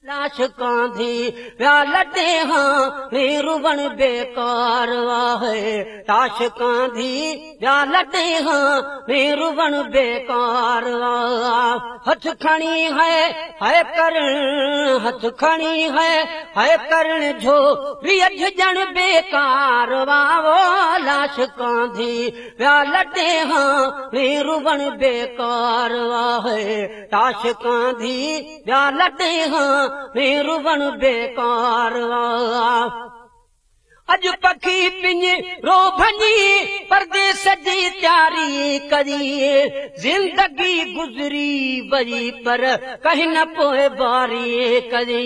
लाश कांधी प्याल दे हाँ रुवण बेकार है लाश कांधी प्याल दे हाँ रुवण बेकार हथ खणी है करण हथ खणी है करण जो रियज जन बेकार वावो लाश कांधी प्याल दे हाँ रुवण बेकार है लाश कांधी प्याल दे हाँ रुवण बेकार अज पखी पिंज रो भञी परदेस जी तैयारी करी जिंदगी गुजरी वरी पर कहीं न पोए बारी करी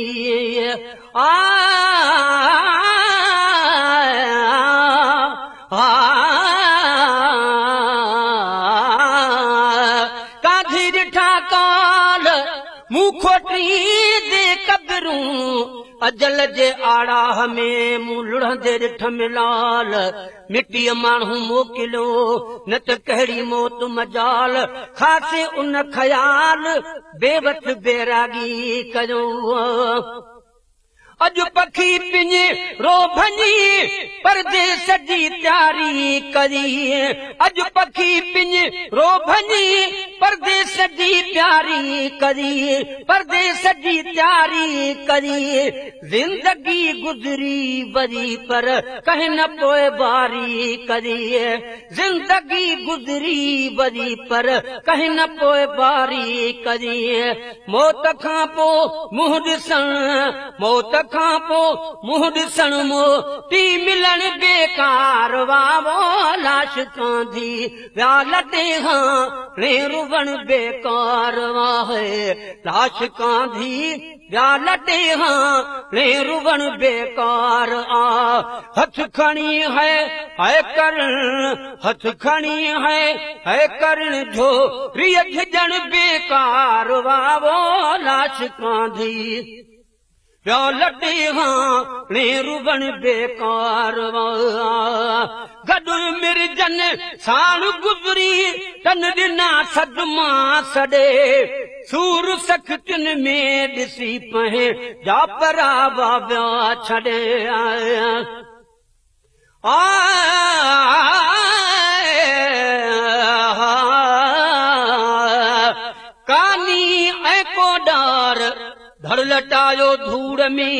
काधी ॾिठा काल मुंह खोटी दे कबरूं अजल जे आड़ा में मुंह लुढ़ंदे ॾिठ मिलाल मिट्टीअ माण्हू मोकिलियो न त कहिड़ी मौत मजाल खासे उन ख़याल बेवत बेरागी कयो अज पखी पिंज रो भञी परदेस जी तैयारी करी अज पखी पिंज रो भञी परदेस जी तैयारी करी परदेस जी तैयारी करी जिंदगी गुजरी वरी पर कहीं न पोए बारी करी जिंदगी गुजरी वरी पर कहीं न पोए बारी करी मौत खां पोइ मुंहुं ॾिसण मौत खां पोइ मुंहुं ॾिसण मोती मिलण बेकार वावो लाश कांधी प्याल दे हाँ रुवण बेकार वाहे लाश कांधी प्याल दे हाँ रुवण बेकार हथ खणी है करण हथ खणी है करण जो रियज जन बेकार वावो लाश कांधी प्याल दे हाँ रुवण बेकार गॾु मिर्जन साण गुज़री तन ॾिना सदमा सॾे सूर सख़्तिन में ॾिसी पहे जा परावा विया छॾे कानी ऐं कोडार धड़ लटायो धूड़ में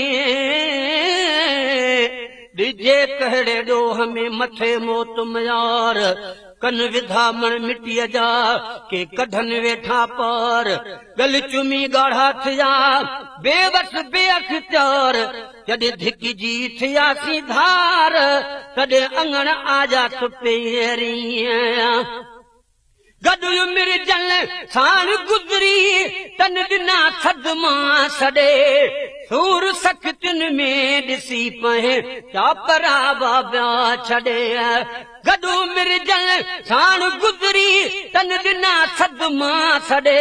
ॾिजे कहिड़े ॾोह में मथे मौत मयार कन विधा मण मिटीअ जा के कढनि वेठा पार गल चुमी ॻाढ़ा थिया बेवस बेअख्तियार जॾहिं धिकजी थियासीं धार तॾहिं अङण आजा सुपेरी गॾु मिर्जन साण गुज़री तन ॾिना सदमा सॾे सूर सख़्तिन में ॾिसी पहे जा परावा विया छॾे गॾु मिर्जन साण गुज़री तन ॾिना सदमा सॾे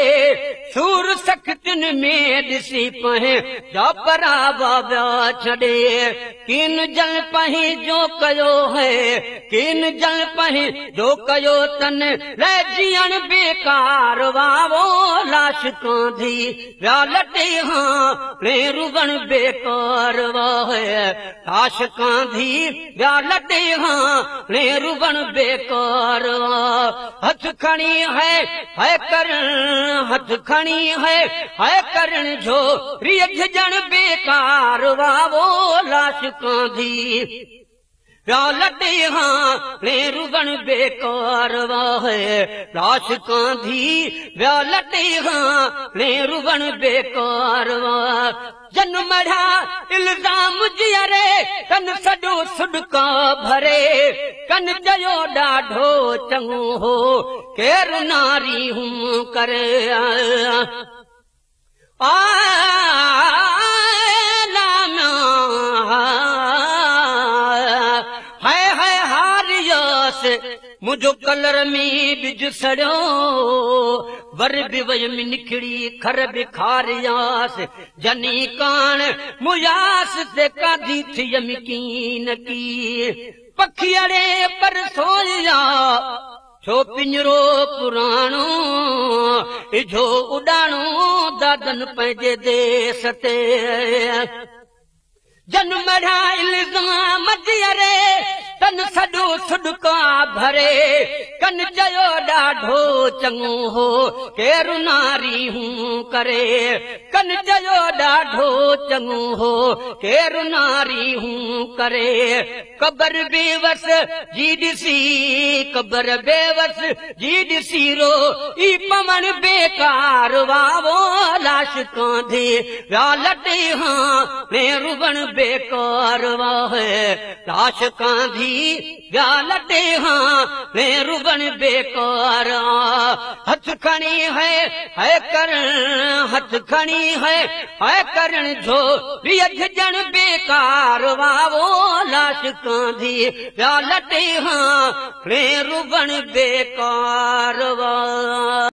सूर सख़्तिन में ॾिसी पहे जा परावा विया छॾे किन जल पही जो कयो है किन जल पही जो कयो तन ले जीअण बेकार वावो लाश कांधी प्याल दे हाँ रुवण बेकार वाहे लाश कांधी प्याल दे हाँ रुवण बेकार हथ खणी है करण हथ खणी है करण जो रियज जन बेकार वावो लाश कांधी प्याल दे हाँ रुवण बेकार वाहे लाश कांधी प्याल दे हाँ रुवण बेकार वाह जन मढ़ा इल्जाम जियरे कन सॼो सुडका भरे कन चयो ॾाढो चङो हो केरु नारी हूं करे मुझो कलर में बिज सड़ो वर भी वयम निकड़ी खर बिखारियास जनी कान मुयास से कादी थी यकीन की पखियड़े पर सोया छो पिंजरो पुराणो इझो उॾाणो दादन पंहिंजे देश ते जन मढ़ा इल्ज़ाम जीअरे तन सॾो सुॾका भरे कन चयो ॾाढो चङो हो केरु नारी हूं करे कन चयो ॾाढो चङो हो केरु नारी हूं करे कबर बेवस जी ॾिसी कबर बेवस जी ॾिसी रो ई पवण बेकार वावो लाश कांधे व्या लटे हां में रुबण बेकार वाहे लाश कांधी व्या लटे हां में रुबण बेकार हथ खणी है करण हथ खणी है करण जो वियझण बेकार वावो लाश कांधी व्या लटे हां में रुबण बेकार वा